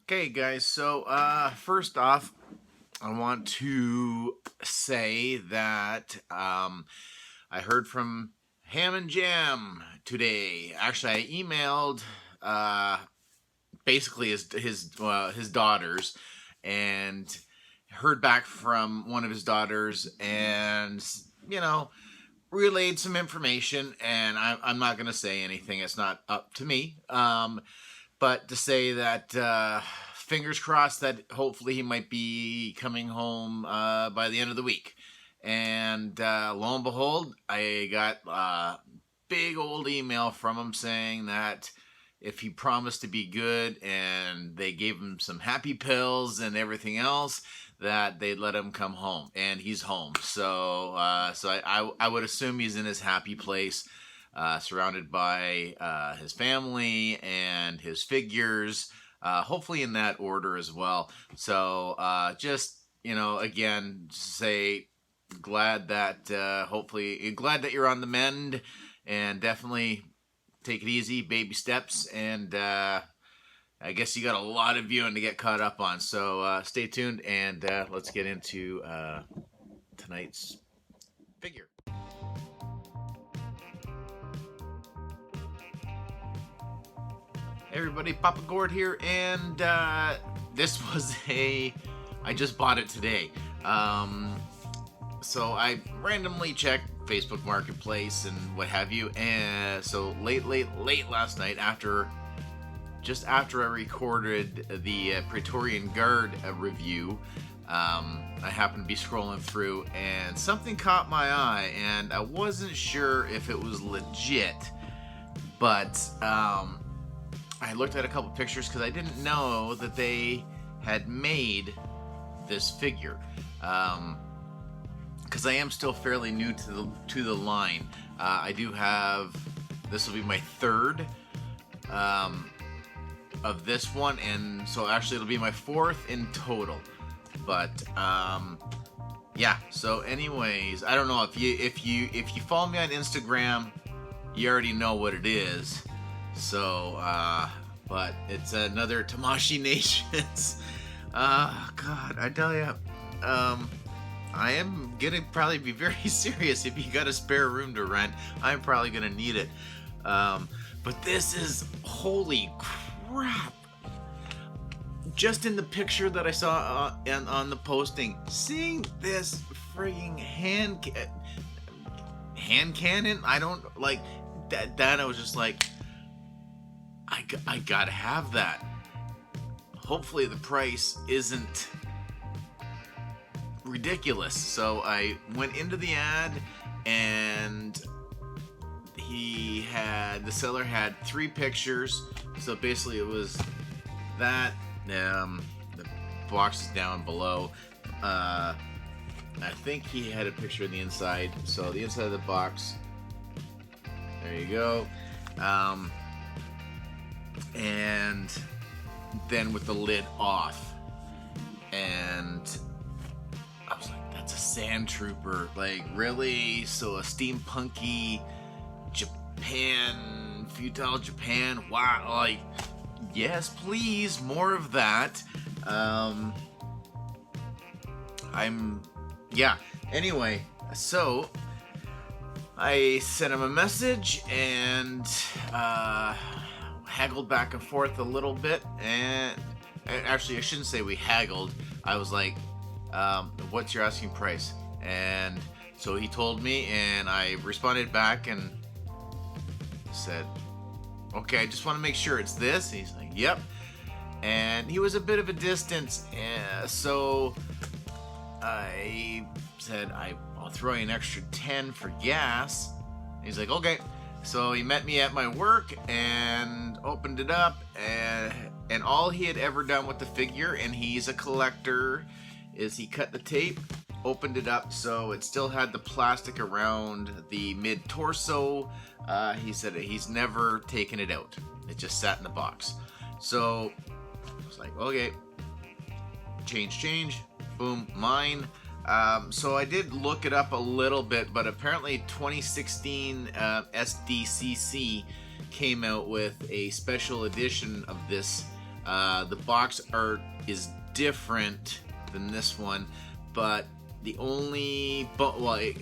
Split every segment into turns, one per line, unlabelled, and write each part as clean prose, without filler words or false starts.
Okay, guys, so first off, I want to say that I heard from Ham and Jam today. Actually, I emailed uh, basically his daughters and heard back from one of his daughters and you know relayed some information. And I'm not going to say anything. It's not up to me. But to say that fingers crossed that hopefully he might be coming home by the end of the week. And lo and behold, I got a big old email from him saying that if he promised to be good and they gave him some happy pills and everything else, that they'd let him come home, and he's home. So I would assume he's in his happy place, surrounded by his family and his figures, hopefully in that order as well. So just again, say glad that hopefully glad that you're on the mend, and definitely take it easy, baby steps, and I guess you got a lot of viewing to get caught up on. So stay tuned, and let's get into tonight's figure. Hey everybody, Papa Gord here, and this was I just bought it today. So I randomly checked Facebook Marketplace and what have you, and so late last night, just after I recorded the Praetorian Guard review, I happened to be scrolling through and something caught my eye, and I wasn't sure if it was legit, but I looked at a couple pictures because I didn't know that they had made this figure. Because I am still fairly new to the line. I do have, this will be my third of this one, and so actually it'll be my fourth in total. But yeah. So anyways, I don't know if you follow me on Instagram, you already know what it is. So but it's another Tamashii Nations. God, I tell you, I am gonna probably be very serious. If you got a spare room to rent, I'm probably gonna need it. But this is, holy crap! Just in the picture that I saw on the posting, seeing this frigging hand cannon, I don't like that. I was just like, I gotta have that. Hopefully the price isn't ridiculous. So I went into the ad, and the seller had 3 pictures. So basically it was that, the box is down below. I think he had a picture of the inside. So the inside of the box, there you go. And then with the lid off, and I was like, that's a Sandtrooper. Like, really? So a steampunky Japan, feudal Japan. Wow. Like, yes, please, more of that. Yeah. Anyway, so I sent him a message and haggled back and forth a little bit, and actually I shouldn't say we haggled. I was like, what's your asking price? And so he told me, and I responded back and said, okay, I just want to make sure it's this. And he's like, yep. And he was a bit of a distance, so I said, I'll throw you an extra 10 for gas. And he's like, okay. So he met me at my work and opened it up, and all he had ever done with the figure, and he's a collector, is he cut the tape, opened it up, so it still had the plastic around the mid-torso. He said he's never taken it out. It just sat in the box. So I was like, okay, change, boom, mine. So I did look it up a little bit, but apparently 2016 SDCC came out with a special edition of this The box art is different than this one, but the only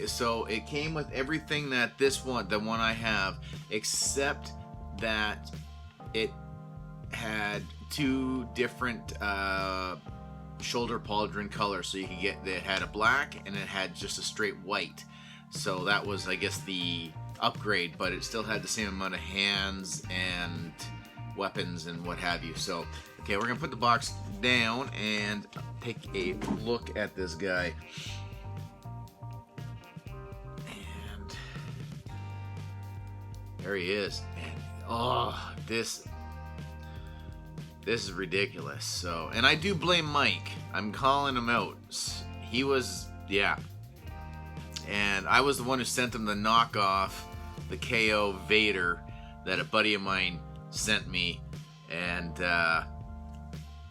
so it came with everything that the one I have, except that it had two different shoulder pauldron colors. So you could get, it had a black and it had just a straight white. So that was, I guess, the upgrade, but it still had the same amount of hands and weapons and what have you. So, okay, we're gonna put the box down and take a look at this guy. And there he is. And oh, this is ridiculous. So, and I do blame Mike. I'm calling him out. He was, yeah. And I was the one who sent him the knockoff, the KO Vader that a buddy of mine sent me. And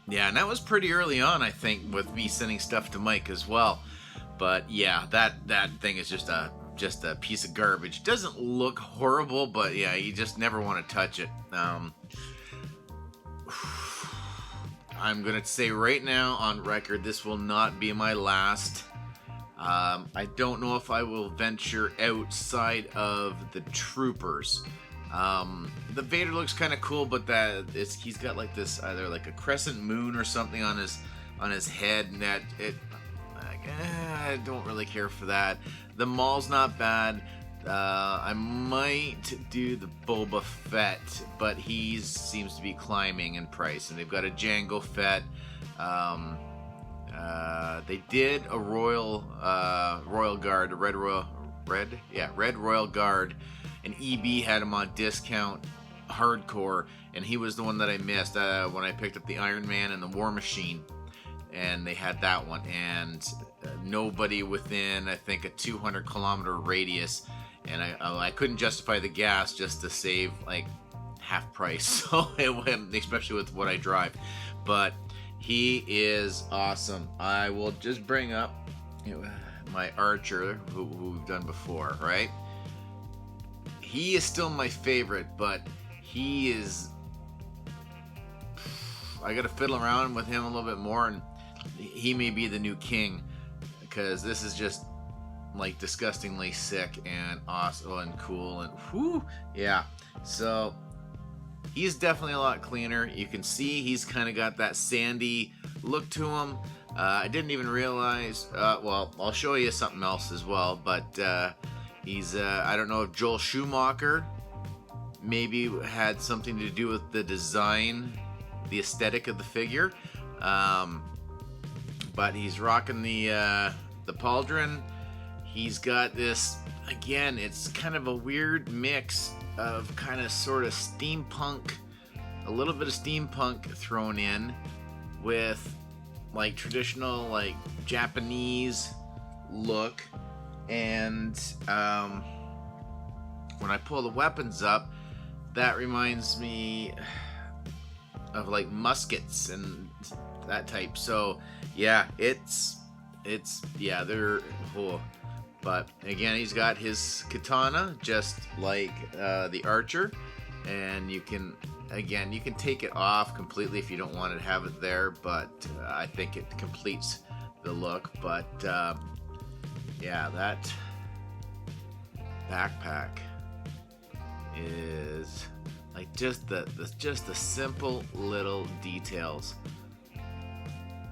yeah, and that was pretty early on, I think, with me sending stuff to Mike as well. But yeah, that thing is just a piece of garbage. Doesn't look horrible, but yeah, you just never want to touch it. I'm gonna say right now on record, this will not be my last. I don't know if I will venture outside of the troopers. The Vader looks kind of cool, but he's got like this, either like a crescent moon or something on his head, and I don't really care for that. The Maul's not bad. I might do the Boba Fett, but he seems to be climbing in price, and they've got a Jango Fett. They did a Royal Guard, a Red Royal Guard, and EB had him on discount hardcore, and he was the one that I missed when I picked up the Iron Man and the War Machine, and they had that one, and nobody within, I think, a 200 kilometer radius, and I couldn't justify the gas just to save like half price, so it went, especially with what I drive. But he is awesome. I will just bring up my Archer, who we've done before, right? He is still my favorite, but he is... I gotta fiddle around with him a little bit more, and he may be the new king, because this is just like disgustingly sick and awesome and cool and whoo, yeah. So he's definitely a lot cleaner. You can see he's kind of got that sandy look to him. I didn't even realize, well, I'll show you something else as well, but he's, I don't know if Joel Schumacher maybe had something to do with the design, the aesthetic of the figure, but he's rocking the pauldron. He's got this, again, it's kind of a weird mix of kind of sort of steampunk, a little bit of steampunk thrown in with like traditional like Japanese look, and when I pull the weapons up, that reminds me of like muskets and that type. So yeah, it's yeah, they're cool. But again, he's got his katana just like the Archer, and you can take it off completely if you don't want to have it there, but I think it completes the look. But yeah, that backpack is like just the simple little details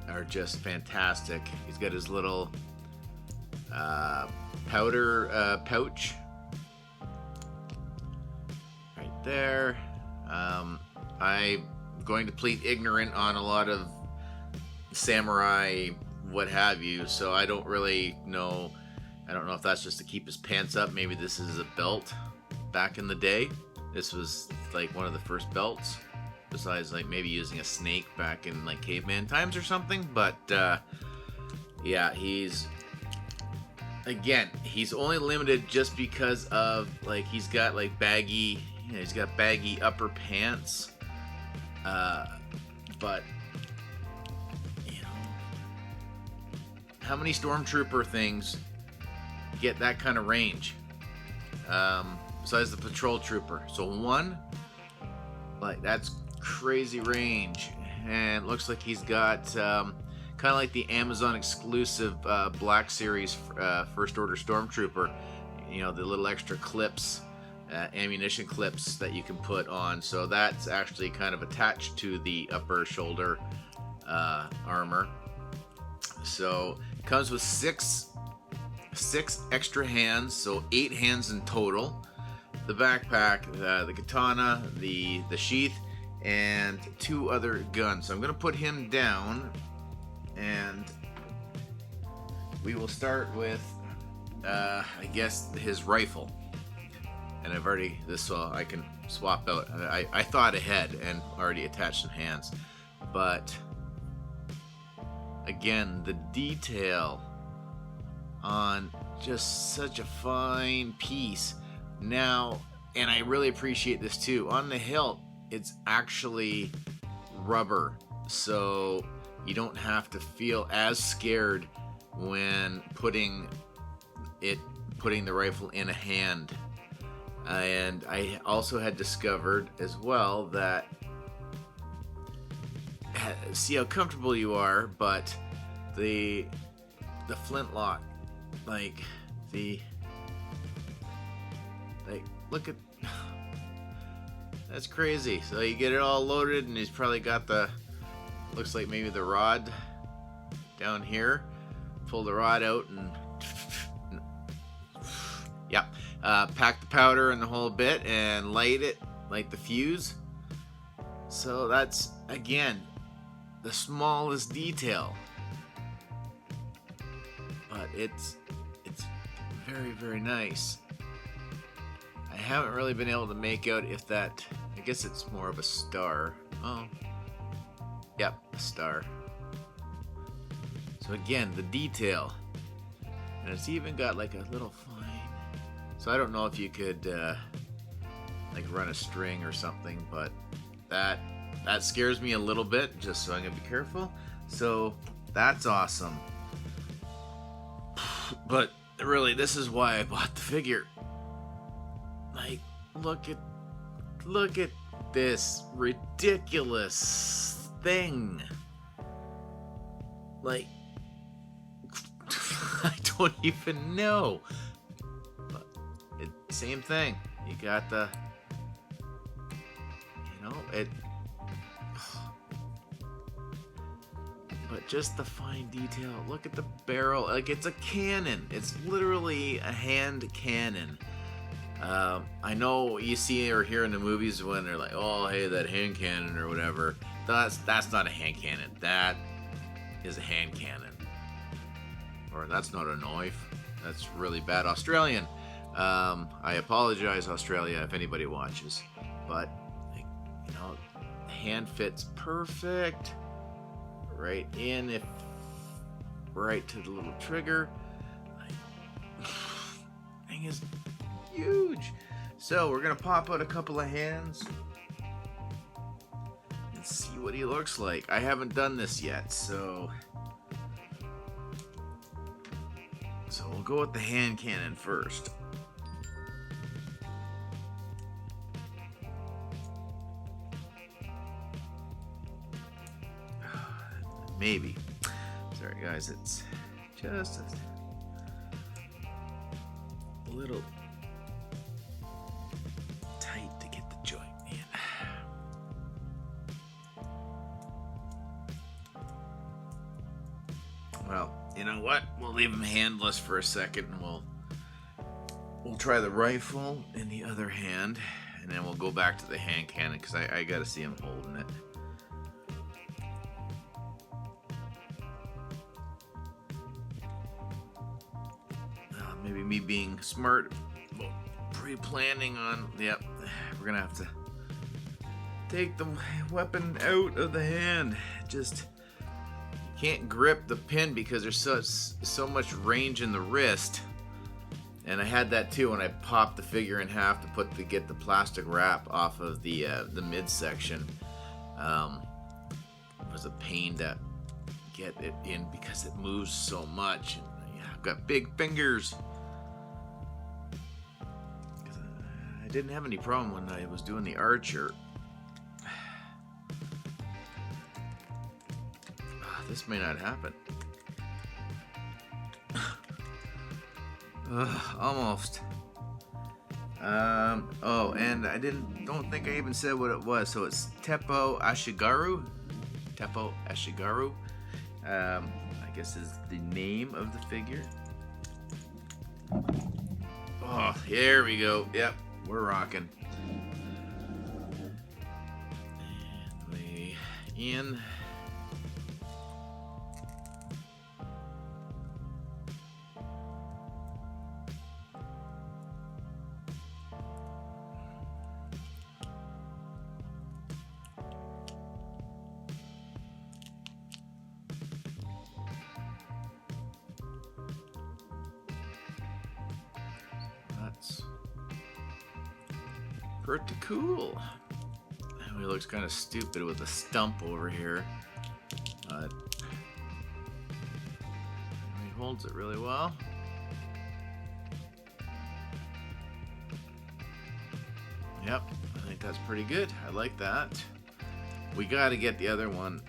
are just fantastic. He's got his little powder pouch right there. I'm going to plead ignorant on a lot of samurai what have you, so I don't really know. I don't know if that's just to keep his pants up. Maybe this is a belt back in the day. This was like one of the first belts, besides like maybe using a snake back in like caveman times or something. But yeah, he's only limited just because of like he's got like baggy, he's got baggy upper pants, but you know, how many stormtrooper things get that kind of range besides the patrol trooper? So one, like, that's crazy range. and it looks like he's got kind of like the Amazon exclusive Black Series First Order Stormtrooper. You know, the little extra clips, ammunition clips that you can put on. So that's actually kind of attached to the upper shoulder armor. So it comes with six extra hands, so 8 hands in total. The backpack, the katana, the sheath, and 2 other guns. So I'm going to put him down, and we will start with, I guess, his rifle. And I've already, so I can swap out. I thought ahead and already attached some hands. But, again, the detail on just such a fine piece. Now, and I really appreciate this too, on the hilt, it's actually rubber, so you don't have to feel as scared when putting the rifle in a hand. And I also had discovered as well that, see how comfortable you are, but the flintlock, like look at, that's crazy. So you get it all loaded, and he's probably got looks like maybe the rod down here. Pull the rod out and yeah, pack the powder in the whole bit and light the fuse. So that's, again, the smallest detail, but it's very, very nice. I haven't really been able to make out if that, I guess it's more of a star. Oh, yep, a star. So again, the detail, and it's even got like a little fine, so I don't know if you could like run a string or something, but that scares me a little bit, just so I'm gonna be careful. So that's awesome. But really, this is why I bought the figure. Like, look at this ridiculous thing. Like, I don't even know. But same thing. You got the, but just the fine detail. Look at the barrel. Like, it's a cannon. It's literally a hand cannon. I know you see or hear in the movies when they're like, oh, hey, that hand cannon or whatever. That's not a hand cannon. That is a hand cannon. Or that's not a knife. That's really bad Australian. I apologize, Australia, if anybody watches. But, the hand fits perfect. Right in, right to the little trigger. Thing is huge. So we're gonna pop out a couple of hands and see what he looks like. I haven't done this yet, so we'll go with the hand cannon first. Maybe. Sorry guys, it's just a little tight to get the joint in. Well, you know what? We'll leave him handless for a second, and we'll try the rifle in the other hand, and then we'll go back to the hand cannon, because I gotta see him holding it. Maybe me being smart, pre-planning on, yep, we're gonna have to take the weapon out of the hand. Just can't grip the pin because there's so much range in the wrist. And I had that too when I popped the figure in half to get the plastic wrap off of the midsection. It was a pain to get it in because it moves so much. And, I've got big fingers. I didn't have any problem when I was doing the Archer. This may not happen. Almost. Oh, and I don't think I even said what it was. So it's Teppo Ashigaru. Teppo Ashigaru. I guess is the name of the figure. Oh, here we go. Yep, we're rocking. And way in. That's pretty cool. He looks kind of stupid with a stump over here, but he holds it really well. Yep, I think that's pretty good. I like that. We got to get the other one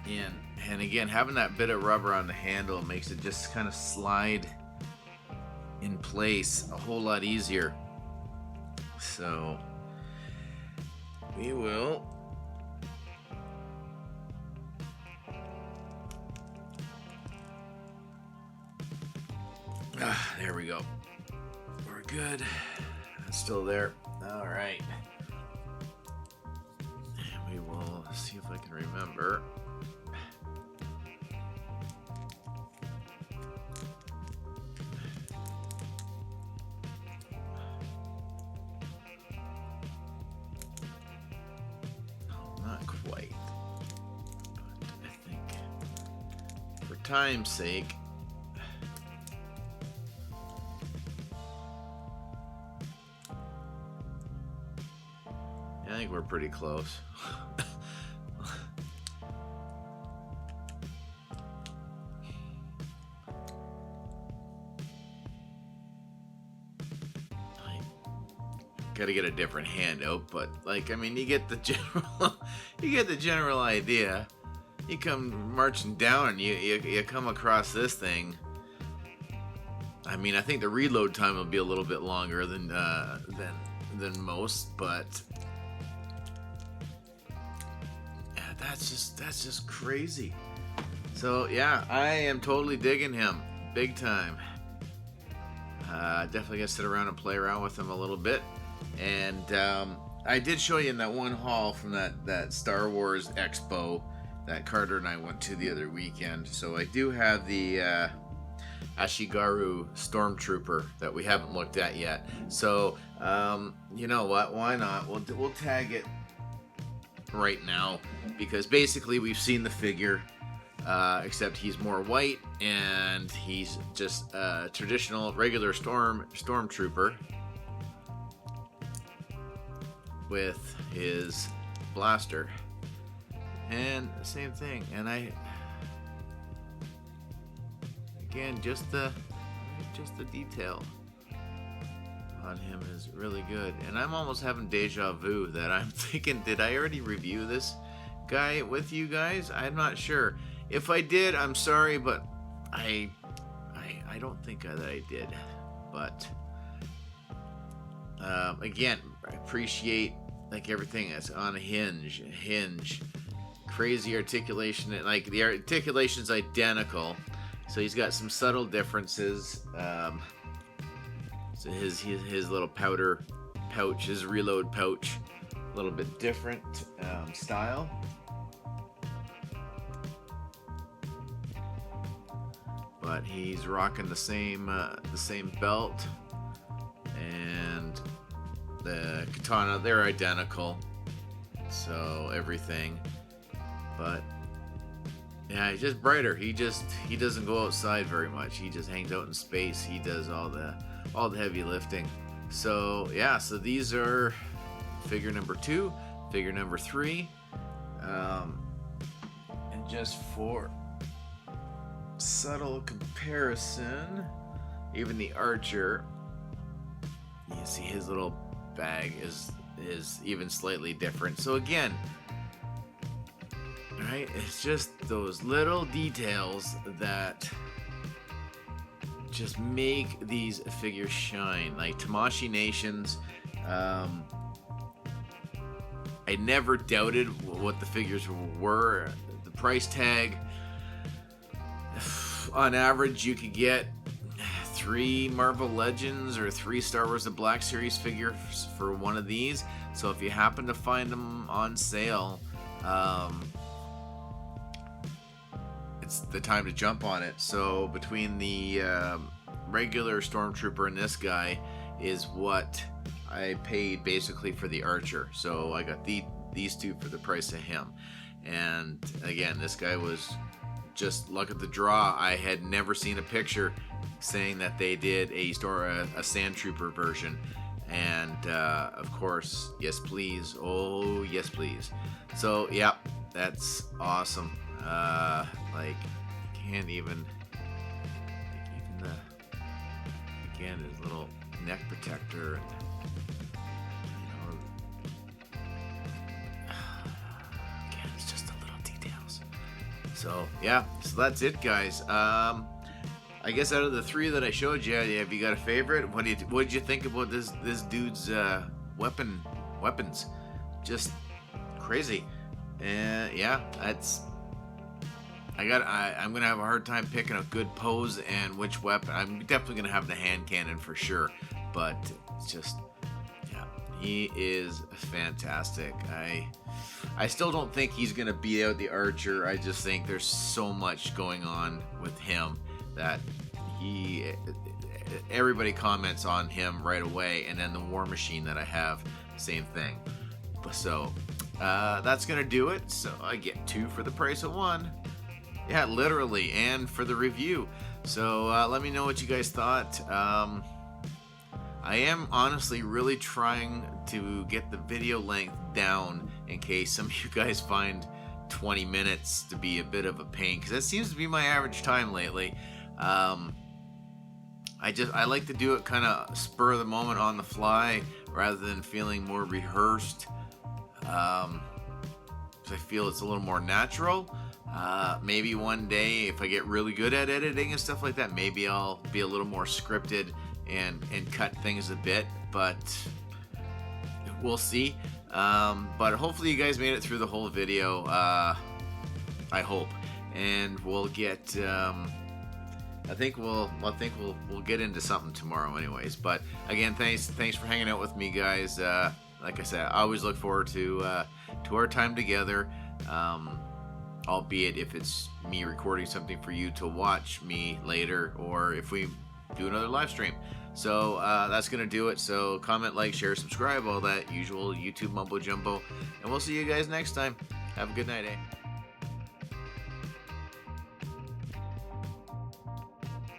in. And again, having that bit of rubber on the handle makes it just kind of slide in place a whole lot easier. So we will there we go. We're good. It's still there. All right. And we will see if I can remember. Not quite. But I think for time's sake, I think we're pretty close. Got to get a different handout, but like, I mean, you get the general idea. You come marching down and you come across this thing. I mean, I think the reload time will be a little bit longer than most, but yeah, that's just crazy. So yeah, I am totally digging him big time. Definitely gonna sit around and play around with him a little bit. And I did show you in that one haul from that Star Wars Expo that Carter and I went to the other weekend. So I do have the Ashigaru Stormtrooper that we haven't looked at yet. So you know what? Why not? We'll tag it right now because basically we've seen the figure, except he's more white and he's just a traditional regular Stormtrooper with his blaster, and the same thing. And again, just the detail on him is really good. And I'm almost having deja vu that I'm thinking, did I already review this guy with you guys? I'm not sure. If I did, I'm sorry, but I don't think that I did. But again, I appreciate like everything that's on a hinge, crazy articulation. Like the articulation's identical, so he's got some subtle differences. So his little powder pouch, his reload pouch, a little bit different style. But he's rocking the same belt, and the katana, they're identical, so everything. But yeah, he's just brighter. He doesn't go outside very much. He just hangs out in space. He does all the heavy lifting. So yeah, so these are figure number 2, figure number 3, and just for subtle comparison, even the Archer, you see his little bag is even slightly different. So again, right? It's just those little details that just make these figures shine. Like Tamashii Nations, I never doubted what the figures were. The price tag, on average, you could get 3 Marvel Legends or 3 Star Wars The Black Series figures for one of these. So if you happen to find them on sale, it's the time to jump on it. So between the regular Stormtrooper and this guy is what I paid basically for the Archer. So I got these two for the price of him. And again, this guy was just luck of the draw. I had never seen a picture saying that they did a Sandtrooper version. And of course, yes please, oh yes please. So yeah, that's awesome. Like, can't even the, again, his little neck protector, and again, it's just the little details. So yeah, so that's it, guys. I guess out of the 3 that I showed you, have you got a favorite? What did you think about this dude's weapons? Just crazy. And yeah, that's. I'm gonna have a hard time picking a good pose and which weapon. I'm definitely gonna have the hand cannon for sure, but it's just, yeah, he is fantastic. I still don't think he's gonna beat out the Archer. I just think there's so much going on with him that everybody comments on him right away, and then the War Machine that I have, same thing. So that's gonna do it. So I get 2 for the price of 1. Yeah, literally, and for the review. So let me know what you guys thought. I am honestly really trying to get the video length down in case some of you guys find 20 minutes to be a bit of a pain, because that seems to be my average time lately. I like to do it kind of spur of the moment, on the fly, rather than feeling more rehearsed. So I feel it's a little more natural. Maybe one day, if I get really good at editing and stuff like that, maybe I'll be a little more scripted and cut things a bit, but we'll see. But hopefully you guys made it through the whole video. I hope, and we'll get. I think we'll get into something tomorrow, anyways. But again, thanks for hanging out with me, guys. Like I said, I always look forward to our time together. Albeit if it's me recording something for you to watch me later, or if we do another live stream. So that's gonna do it. So comment, like, share, subscribe, all that usual YouTube mumbo jumbo, and we'll see you guys next time. Have a good night, eh?